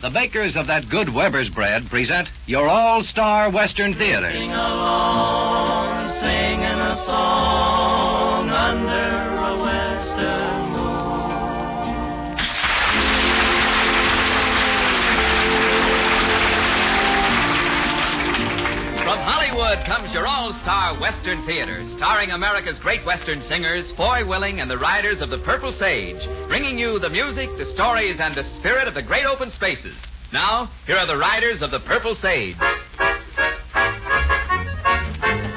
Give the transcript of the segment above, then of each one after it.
The bakers of that good Weber's bread present your all-star Western Theater. Sing along, singing a song under a western moon. From Hollywood comes your all-star Western Theater, starring America's great Western singers, Foy Willing and the Riders of the Purple Sage, bringing you the music, the stories, and the spirit of the great open spaces. Now, here are the Riders of the Purple Sage.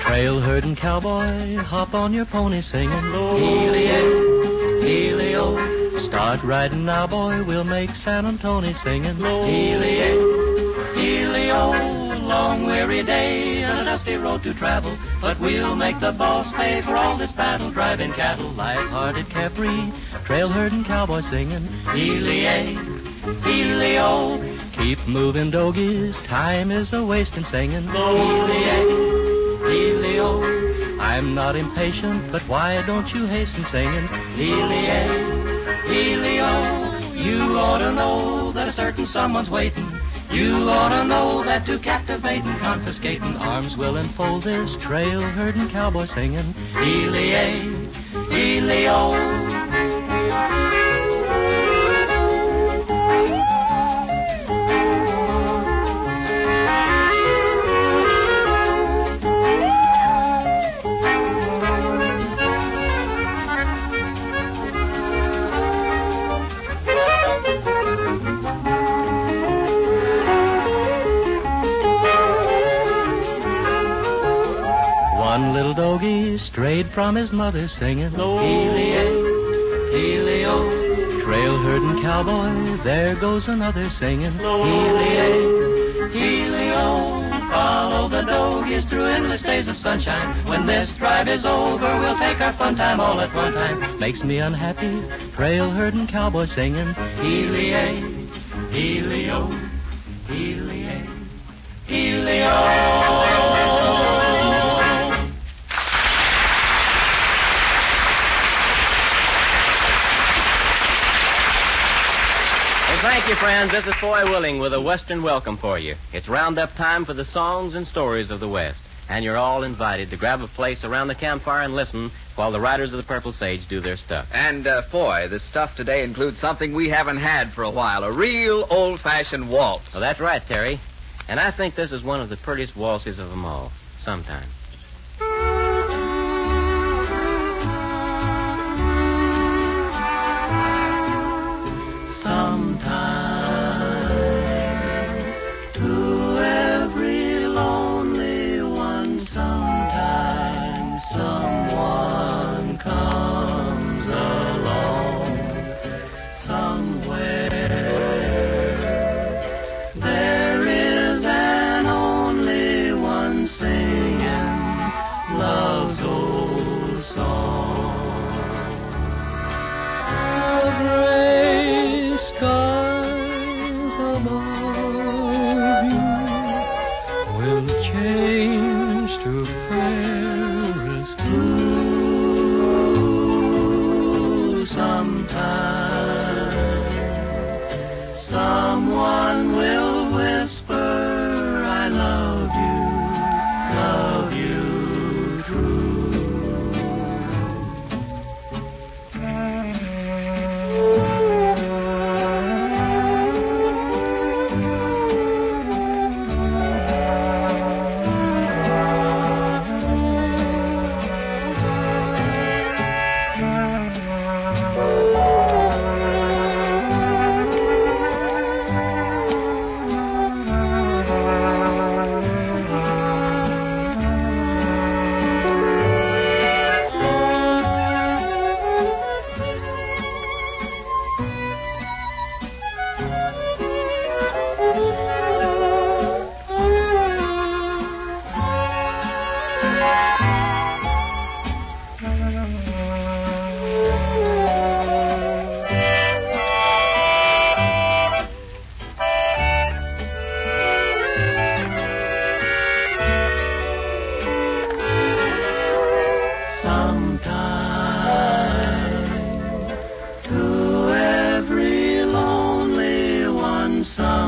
Trail herding cowboy, hop on your pony singing, Healy-ay, Healy-o. Start riding now, boy, we'll make San Antonio singing, Healy-ay, Healy-o. Long weary day and a dusty road to travel, but we'll make the boss pay for all this battle, driving cattle, light-hearted Capri, trail herding cowboy singing, Healy-ay, Healy-o. Keep moving, dogies, time is a-wasting singing, Healy-ay, Healy-o. I'm not impatient, but why don't you hasten singing, Healy-ay, Healy-o. You ought to know that a certain someone's waiting. You ought to know that to captivate and confiscating arms will enfold this trail herding cowboy singing, Healy-ay, Healy-o. One little doggy strayed from his mother singing, Healy-ay, Healy-o. Trail herding cowboy, there goes another singing, Healy-ay, Healy-o. Follow the doggies through endless days of sunshine. When this drive is over, we'll take our fun time all at one time. Makes me unhappy, trail herding cowboy singing, Healy-ay, Healy-o, Healy-ay, Healy-o. Thank you, friends. This is Foy Willing with a Western welcome for you. It's roundup time for the songs and stories of the West. And you're all invited to grab a place around the campfire and listen while the Riders of the Purple Sage do their stuff. And, Foy, the stuff today includes something we haven't had for a while, a real old-fashioned waltz. Well, that's right, Terry. And I think this is one of the prettiest waltzes of them all, sometime. Someone comes along somewhere. There is an only one singing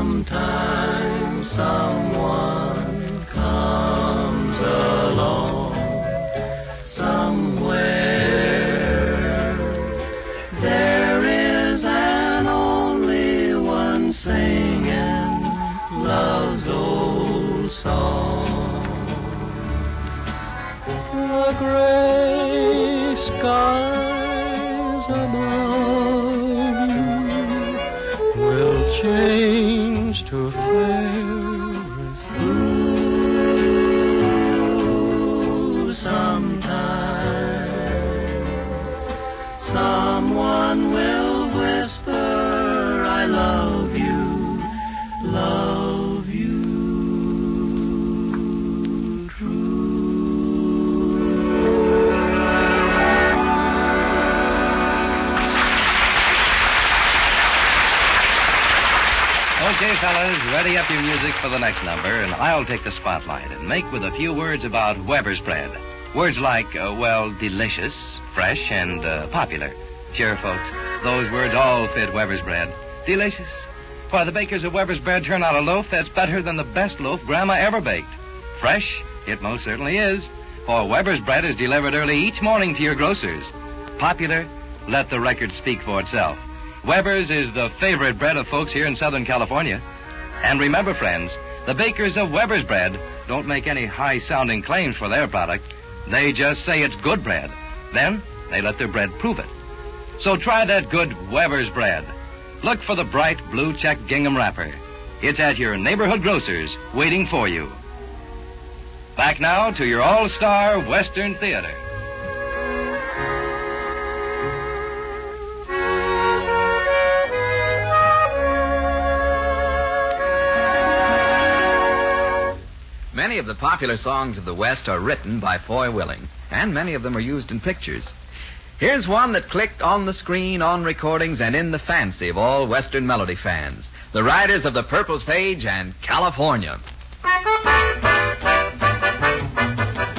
Sometimes someone comes along. Somewhere there is an only one singing love's old song. The gray skies above you will change to fairest blue. Sometime someone will whisper, I love you, love you true. Okay, fellas, ready up your music for the next number, and I'll take the spotlight and make with a few words about Weber's bread. Words like, delicious, fresh, and popular. Sure, folks, those words all fit Weber's bread. Delicious. Why, the bakers of Weber's bread turn out a loaf that's better than the best loaf Grandma ever baked. Fresh? It most certainly is. For Weber's bread is delivered early each morning to your grocers. Popular? Let the record speak for itself. Weber's is the favorite bread of folks here in Southern California. And remember, friends, the bakers of Weber's bread don't make any high-sounding claims for their product. They just say it's good bread. Then they let their bread prove it. So try that good Weber's bread. Look for the bright blue check gingham wrapper. It's at your neighborhood grocer's waiting for you. Back now to your all-star Western Theater. Many of the popular songs of the West are written by Foy Willing, and many of them are used in pictures. Here's one that clicked on the screen, on recordings, and in the fancy of all Western melody fans. The Riders of the Purple Sage and California.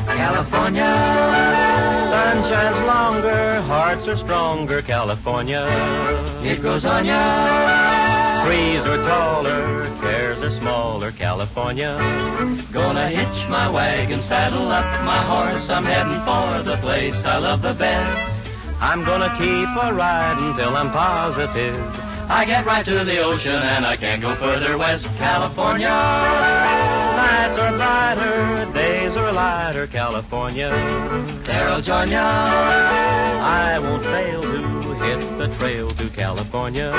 California, sun shines longer, hearts are stronger, California. It grows on ya. Trees are taller, cares are smaller, California. Gonna hitch my wagon, saddle up my horse, I'm heading for the place I love the best. I'm gonna keep a riding till I'm positive I get right to the ocean and I can't go further west. California, nights are brighter, days are lighter, California. There I'll join ya, I won't fail to hit the trail to California.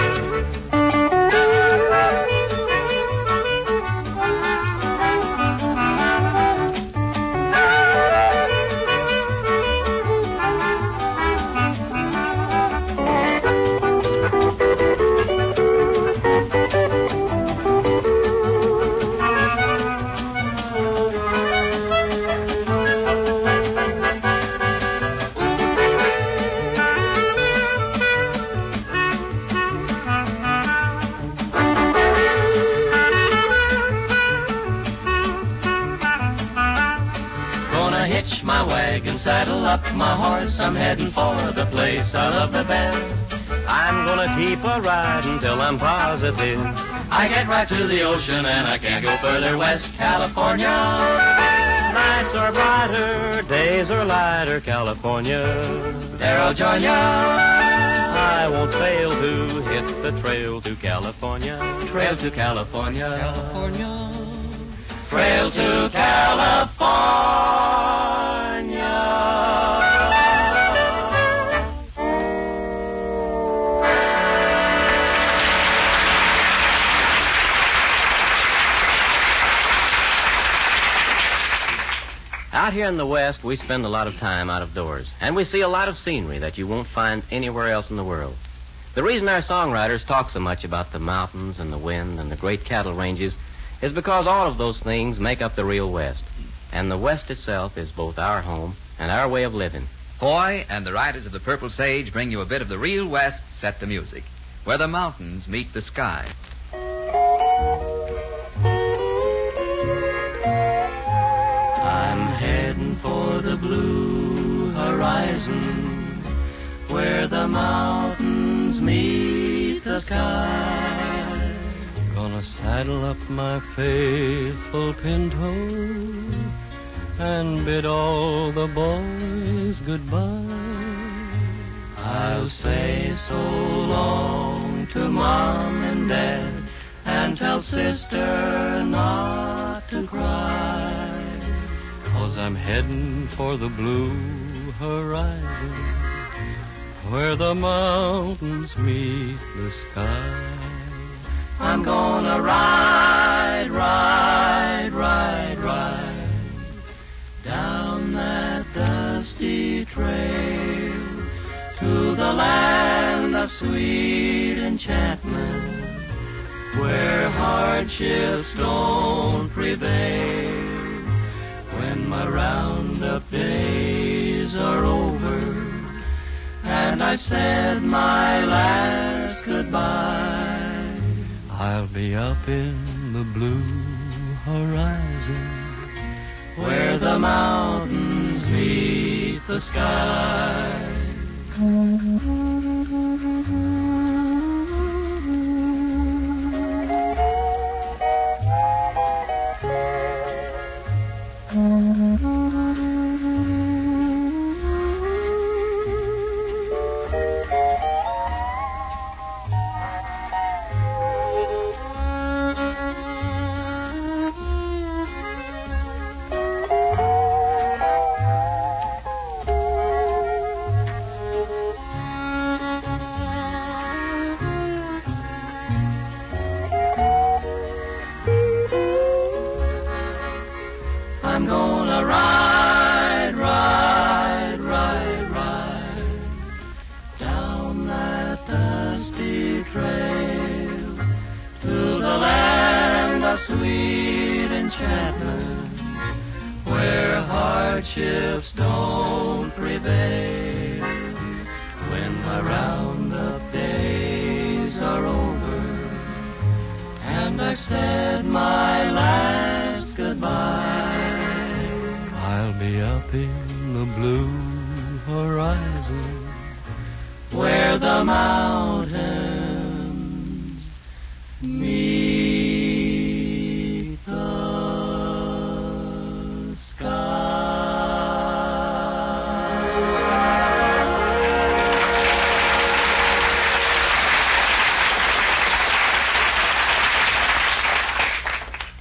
My wagon, saddle up my horse, I'm heading for the place I love the best. I'm gonna keep a riding till I'm positive I get right to the ocean and I can't go further west. California, nights are brighter, days are lighter, California. There I'll join ya, I won't fail to hit the trail to California. Trail to California, California. Trail to California. Out here in the West, we spend a lot of time out of doors, and we see a lot of scenery that you won't find anywhere else in the world. The reason our songwriters talk so much about the mountains and the wind and the great cattle ranges is because all of those things make up the real West. And the West itself is both our home and our way of living. Foy and the Riders of the Purple Sage bring you a bit of the real West set to music, where the mountains meet the sky. I'm heading for the blue horizon, where the mountains meet the sky. Gonna saddle up my faithful pinto and bid all the boys goodbye. I'll say so long to Mom and Dad and tell Sister not to cry, 'cause I'm heading for the blue horizon where the mountains meet the sky. I'm gonna ride, ride, ride, ride down that dusty trail to the land of sweet enchantment where hardships don't prevail. When my roundup days are over and I've said my last goodbye, I'll be up in the blue horizon where the mountains meet the sky. I'm gonna ride, ride, ride, ride down that dusty trail to the land of sweet enchantment where hardships don't prevail. When my roundup days are over and I've said my last goodbye, I'll be up in the blue horizon where the mountains meet the sky.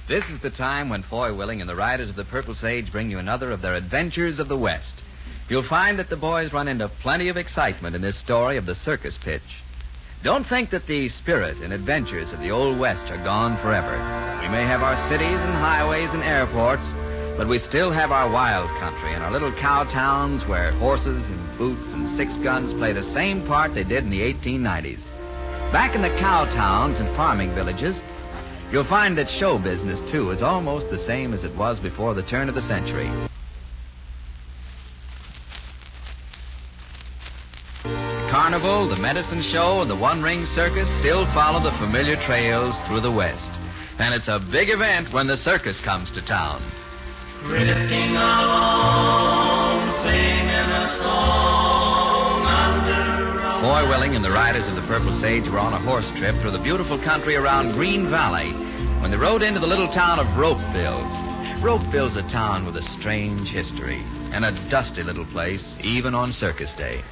This is the time when Foy Willing and the Riders of the Purple Sage bring you another of their adventures of the West. You'll find that the boys run into plenty of excitement in this story of the circus pitch. Don't think that the spirit and adventures of the Old West are gone forever. We may have our cities and highways and airports, but we still have our wild country and our little cow towns where horses and boots and six guns play the same part they did in the 1890s. Back in the cow towns and farming villages, you'll find that show business, too, is almost the same as it was before the turn of the century. The carnival, the medicine show, and the one-ring circus still follow the familiar trails through the West. And it's a big event when the circus comes to town. Drifting along, singing a song under a... Foy Willing and the Riders of the Purple Sage were on a horse trip through the beautiful country around Green Valley when they rode into the little town of Ropeville. Ropeville's a town with a strange history and a dusty little place, even on circus day.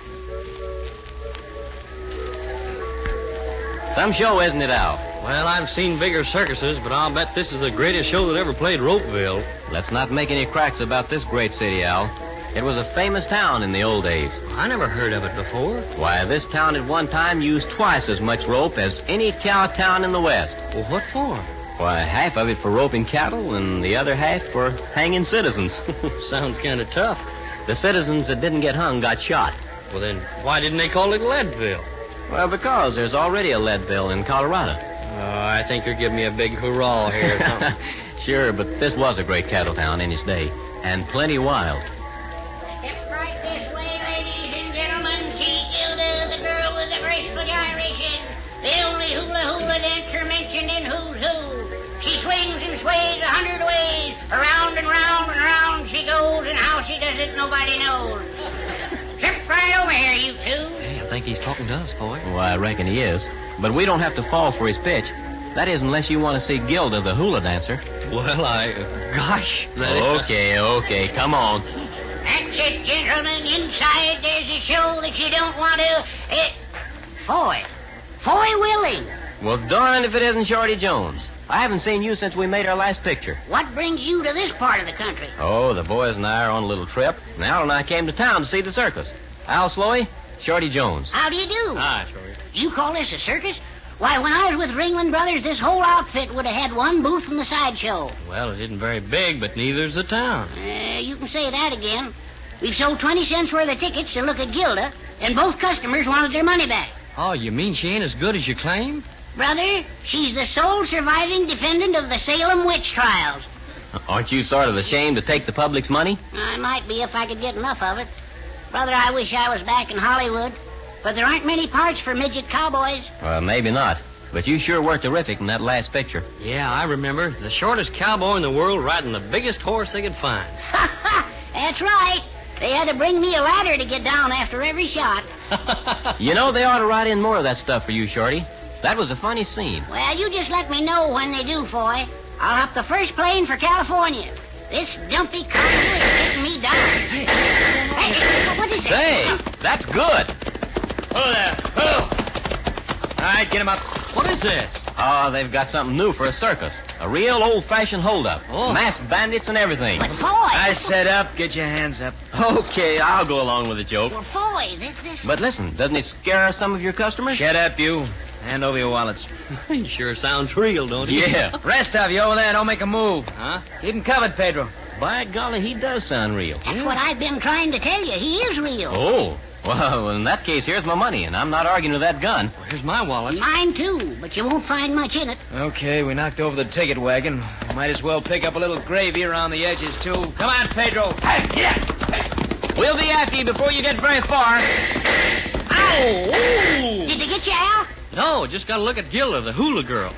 Some show, isn't it, Al? Well, I've seen bigger circuses, but I'll bet this is the greatest show that ever played Ropeville. Let's not make any cracks about this great city, Al. It was a famous town in the old days. I never heard of it before. Why, this town at one time used twice as much rope as any cow town in the West. Well, what for? Why, half of it for roping cattle and the other half for hanging citizens. Sounds kind of tough. The citizens that didn't get hung got shot. Well, then why didn't they call it Leadville? Well, because there's already a Leadville in Colorado. I think you're giving me a big hurrah here. Sure, but this was a great cattle town in its day, and plenty wild. Step right this way, ladies and gentlemen. See Gilda, the girl with the graceful gyrations, the only hula-hula dancer mentioned in Who's Who. She swings and sways 100 ways. Around and round and round she goes, and how she does it nobody knows. Step right over here, you two. Hey, I think he's talking to us, boy. Well, I reckon he is. But we don't have to fall for his pitch. That is, unless you want to see Gilda, the hula dancer. Well, gosh. Okay, come on. That's it, gentlemen. Inside there's a show that you don't want to... Foy Willing. Well, darn if it isn't Shorty Jones. I haven't seen you since we made our last picture. What brings you to this part of the country? Oh, the boys and I are on a little trip. And Al and I came to town to see the circus. Al Sloey, Shorty Jones. How do you do? Hi, Shorty. You call this a circus? Why, when I was with Ringling Brothers, this whole outfit would have had one booth in the sideshow. Well, it isn't very big, but neither's the town. You can say that again. We've sold 20 cents worth of tickets to look at Gilda, and both customers wanted their money back. Oh, you mean she ain't as good as you claim? Brother, she's the sole surviving defendant of the Salem witch trials. Aren't you sort of ashamed to take the public's money? I might be if I could get enough of it. Brother, I wish I was back in Hollywood, but there aren't many parts for midget cowboys. Maybe not. But you sure were terrific in that last picture. Yeah, I remember. The shortest cowboy in the world riding the biggest horse they could find. That's right. They had to bring me a ladder to get down after every shot. You know, they ought to write in more of that stuff for you, Shorty. That was a funny scene. Well, you just let me know when they do, Foy. I'll hop the first plane for California. This dumpy carnival is getting me down. Hey, what is Say, that? that's good. Hello there. Hello. All right, get him up. What is this? Oh, they've got something new for a circus. A real old-fashioned hold-up. Oh. Masked bandits and everything. But, Foy... I said up. Get your hands up. Okay, I'll go along with the joke. Well, Foy, this... But listen, doesn't it scare some of your customers? Shut up, you. Hand over your wallets. He sure sounds real, don't he? Yeah. Rest of you over there, don't make a move. Huh? Keep him covered, Pedro. By golly, he does sound real. That's what I've been trying to tell you. He is real. Oh, well, in that case, here's my money, and I'm not arguing with that gun. Well, here's my wallet. Mine, too, but you won't find much in it. Okay, we knocked over the ticket wagon. Might as well pick up a little gravy around the edges, too. Come on, Pedro. Hey, yeah. We'll be after you before you get very far. Ow! Did they get you, Al? No, just got to look at Gilda, the hula girl.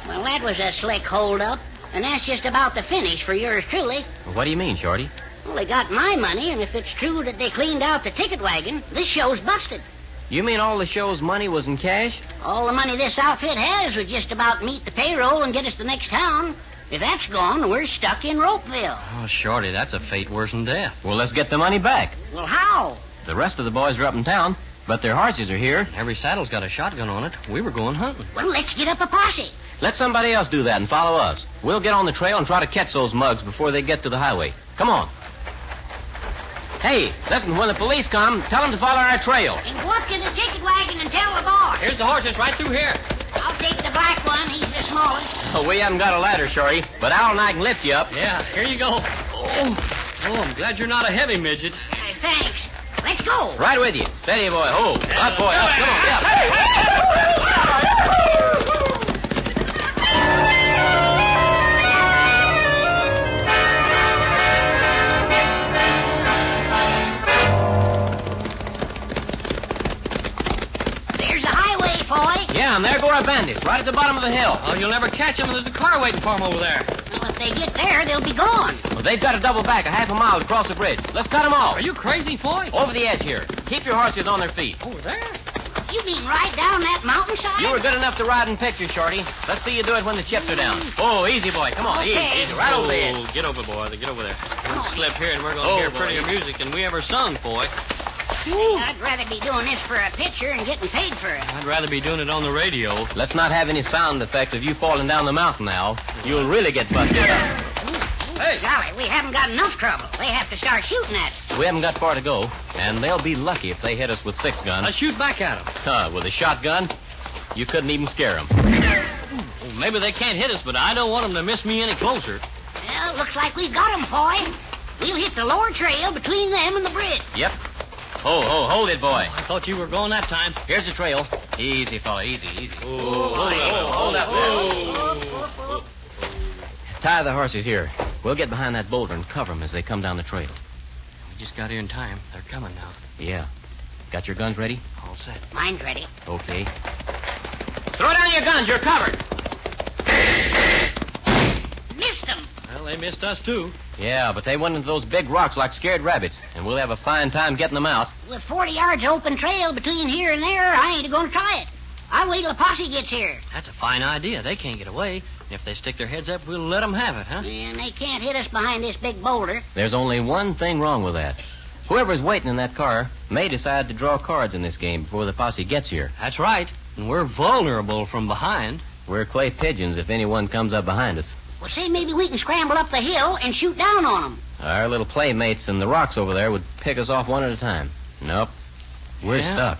Well, that was a slick hold-up, and that's just about the finish for yours truly. What do you mean, Shorty? Well, they got my money, and if it's true that they cleaned out the ticket wagon, this show's busted. You mean all the show's money was in cash? All the money this outfit has would just about meet the payroll and get us the next town. If that's gone, we're stuck in Ropeville. Oh, Shorty, that's a fate worse than death. Well, let's get the money back. Well, how? The rest of the boys are up in town, but their horses are here. Every saddle's got a shotgun on it. We were going hunting. Well, let's get up a posse. Let somebody else do that and follow us. We'll get on the trail and try to catch those mugs before they get to the highway. Come on. Hey, listen, when the police come, tell them to follow our trail. And go up to the ticket wagon and tell the boss. Here's the horses right through here. I'll take the black one. He's the smallest. Oh, we haven't got a ladder, Shorty, but Al and I can lift you up. Yeah, here you go. Oh, I'm glad you're not a heavy midget. Thanks. Let's go. Right with you. Steady, boy. Oh, up, boy, up. Come on, up. There's the highway, Foy. Yeah, and there go our bandits, right at the bottom of the hill. Oh, you'll never catch them. There's a car waiting for them over there. Well, if they get there, they'll be gone. Well, they've got to double back a half a mile to cross the bridge. Let's cut them off. Are you crazy, Foy? Over the edge here. Keep your horses on their feet. Over there? You mean right down that mountainside? You were good enough to ride in pictures, Shorty. Let's see you do it when the chips are down. Oh, easy, boy. Come on, Okay. easy. Right over the edge. Oh, get over, boy. Get over there. on. We'll slip here, and we're going Oh, to hear boy. prettier music than we ever sung, Foy. I'd rather be doing this for a picture and getting paid for it. I'd rather be doing it on the radio. Let's not have any sound effects of you falling down the mountain now. You'll really get busted up. Hey! Golly, we haven't got enough trouble. They have to start shooting at us. We haven't got far to go, and they'll be lucky if they hit us with 6 guns. Let's shoot back at them. With a shotgun, you couldn't even scare them. Well, maybe they can't hit us, but I don't want them to miss me any closer. Well, looks like we've got 'em, Foy. We'll hit the lower trail between them and the bridge. Yep. Oh, hold it, boy. I thought you were going that time. Here's the trail. Easy, fella, easy. Hold up Oh. Tie the horses here. We'll get behind that boulder and cover them as they come down the trail. We just got here in time. They're coming now. Yeah. Got your guns ready? All set. Mine's ready. Okay. Throw down your guns. You're covered. Missed 'em. Well, they missed us, too. Yeah, but they went into those big rocks like scared rabbits, and we'll have a fine time getting them out. With 40 yards of open trail between here and there, I ain't going to try it. I'll wait till the posse gets here. That's a fine idea. They can't get away. If they stick their heads up, we'll let them have it, huh? And they can't hit us behind this big boulder. There's only one thing wrong with that. Whoever's waiting in that car may decide to draw cards in this game before the posse gets here. That's right. And we're vulnerable from behind. We're clay pigeons if anyone comes up behind us. Well, say maybe we can scramble up the hill and shoot down on them. Our little playmates in the rocks over there would pick us off one at a time. Nope. We're stuck.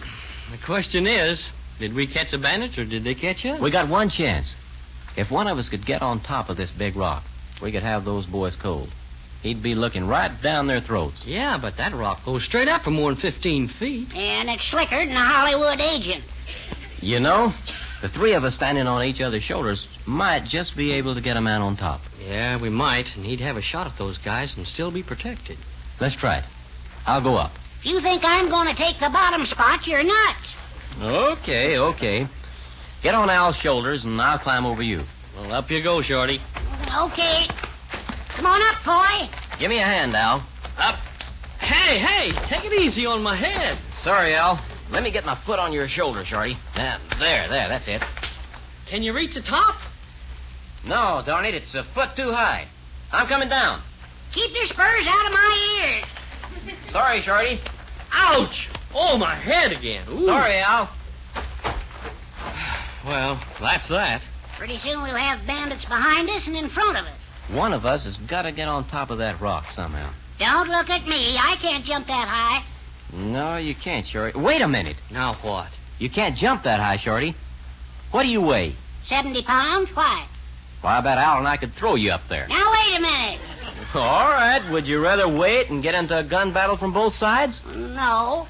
The question is, did we catch the bandits or did they catch us? We got one chance. If one of us could get on top of this big rock, we could have those boys cold. He'd be looking right down their throats. Yeah, but that rock goes straight up for more than 15 feet. And it's slicker than a Hollywood agent. You know, the three of us standing on each other's shoulders might just be able to get a man on top. Yeah, we might, and he'd have a shot at those guys and still be protected. Let's try it. I'll go up. If you think I'm going to take the bottom spot, you're nuts. Okay. Get on Al's shoulders, and I'll climb over you. Well, up you go, Shorty. Okay. Come on up, boy. Give me a hand, Al. Up. Hey, take it easy on my head. Sorry, Al. Let me get my foot on your shoulder, Shorty. There, that's it. Can you reach the top? No, darn it, it's a foot too high. I'm coming down. Keep your spurs out of my ears. Sorry, Shorty. Ouch! Oh, my head again. Ooh. Sorry, Al. Well, that's that. Pretty soon we'll have bandits behind us and in front of us. One of us has got to get on top of that rock somehow. Don't look at me. I can't jump that high. No, you can't, Shorty. Wait a minute. Now what? You can't jump that high, Shorty. What do you weigh? 70 pounds? Why? Well, I bet Al and I could throw you up there. Now, wait a minute. All right. Would you rather wait and get into a gun battle from both sides? No.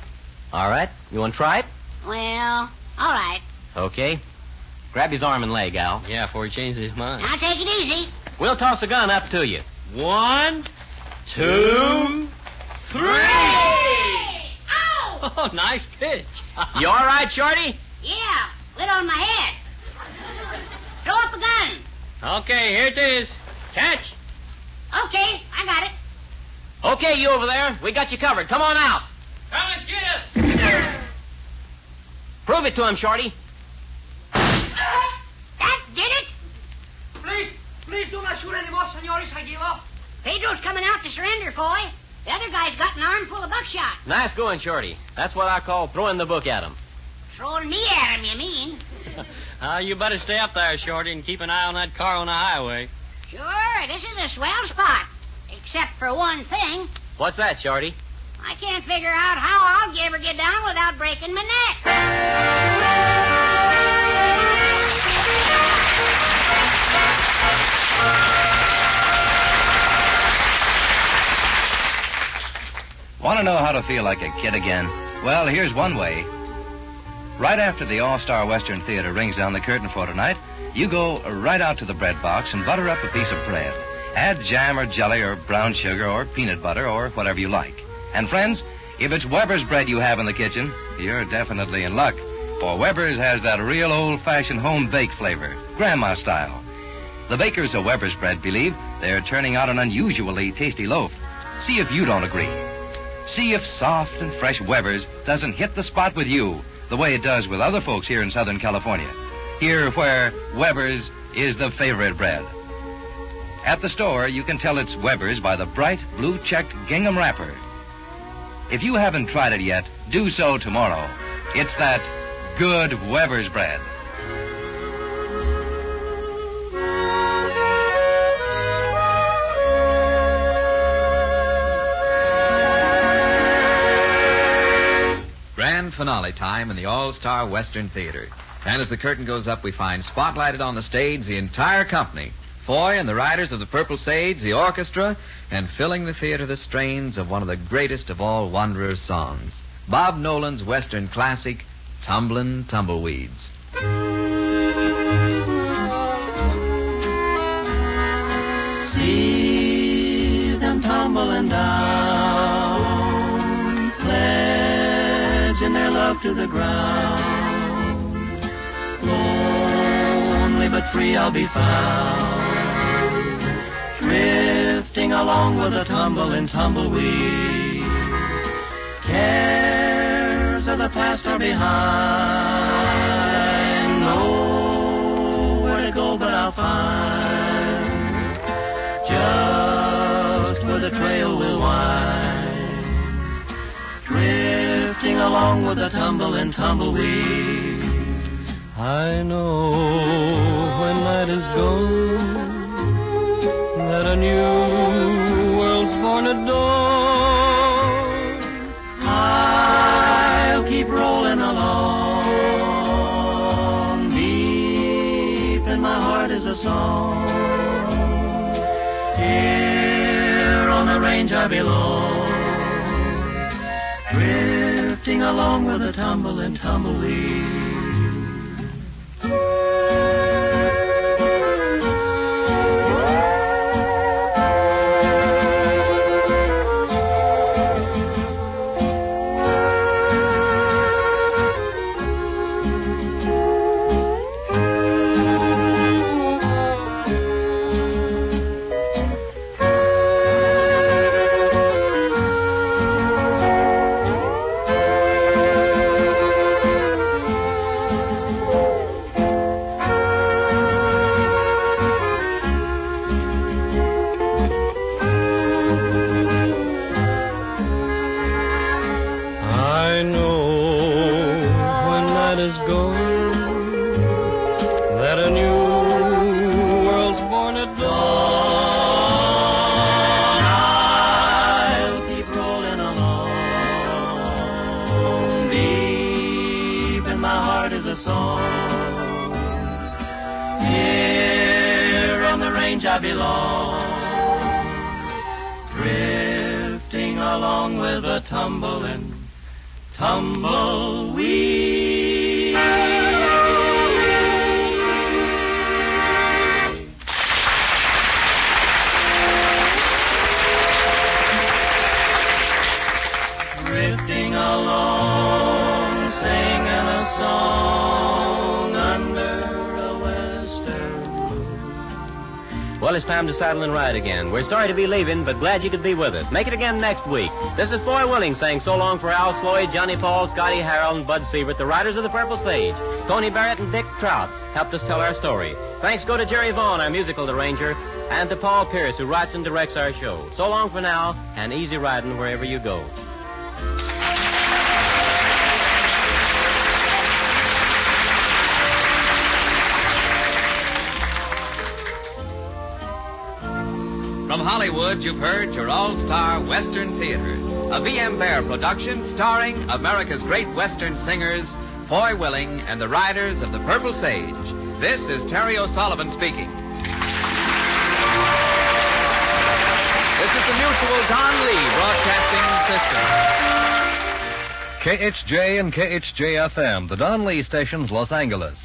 All right. You want to try it? Well, all right. Okay. Grab his arm and leg, Al. Yeah, before he changes his mind. Now, take it easy. We'll toss a gun up to you. 1, 2, 3. Ow! Oh, nice pitch. You all right, Shorty? Yeah, lit on my head. Throw up a gun. Okay, here it is. Catch. Okay, I got it. Okay, you over there. We got you covered. Come on out. Come and get us. Prove it to him, Shorty. That did it. Please do not shoot anymore, senores. I give up. Pedro's coming out to surrender, Foy. The other guy's got an armful of buckshot. Nice going, Shorty. That's what I call throwing the book at him. Throwing me at him, you mean? You better stay up there, Shorty, and keep an eye on that car on the highway. Sure, this is a swell spot. Except for one thing. What's that, Shorty? I can't figure out how I'll ever get down without breaking my neck. Want to know how to feel like a kid again? Well, here's one way. Right after the All-Star Western Theater rings down the curtain for tonight, you go right out to the bread box and butter up a piece of bread. Add jam or jelly or brown sugar or peanut butter or whatever you like. And friends, if it's Weber's bread you have in the kitchen, you're definitely in luck. For Weber's has that real old-fashioned home-baked flavor, grandma style. The bakers of Weber's bread believe they're turning out an unusually tasty loaf. See if you don't agree. See if soft and fresh Weber's doesn't hit the spot with you the way it does with other folks here in Southern California. Here where Weber's is the favorite bread. At the store, you can tell it's Weber's by the bright blue-checked gingham wrapper. If you haven't tried it yet, do so tomorrow. It's that good Weber's bread. Grand finale time in the All-Star Western Theater. And as the curtain goes up, we find spotlighted on the stage the entire company. Foy and the Riders of the Purple Sage, the orchestra, and filling the theater the strains of one of the greatest of all Wanderers' songs, Bob Nolan's Western classic, Tumblin' Tumbleweeds. See them tumbling down, pledging their love to the ground. Lonely but free I'll be found, drifting along with the tumbling tumbleweeds. Cares of the past are behind. know, but I'll find just where the trail will wind, drifting along with the tumble and tumbleweed. I know when night is gone that a new world's born at dawn. I'll keep rolling along. Deep in my heart is a song. Here on the range I belong, drifting along with the tumble and tumbleweed. I belong, drifting along with the tumble and tumbleweed. Drifting along, singing a song under a western. Well, it's time to saddle and ride again. We're sorry to be leaving, but glad you could be with us. Make it again next week. This is Foy Willing saying so long for Al Sloy, Johnny Paul, Scotty Harold, and Bud Sievert, the riders of the Purple Sage. Tony Barrett and Dick Trout helped us tell our story. Thanks go to Jerry Vaughn, our musical arranger, and to Paul Pierce, who writes and directs our show. So long for now, and easy riding wherever you go. From Hollywood, you've heard your all-star Western Theater, a V.M. Bear production starring America's great Western singers, Foy Willing and the Riders of the Purple Sage. This is Terry O'Sullivan speaking. This is the Mutual Don Lee Broadcasting System. KHJ and KHJ-FM, the Don Lee stations, Los Angeles.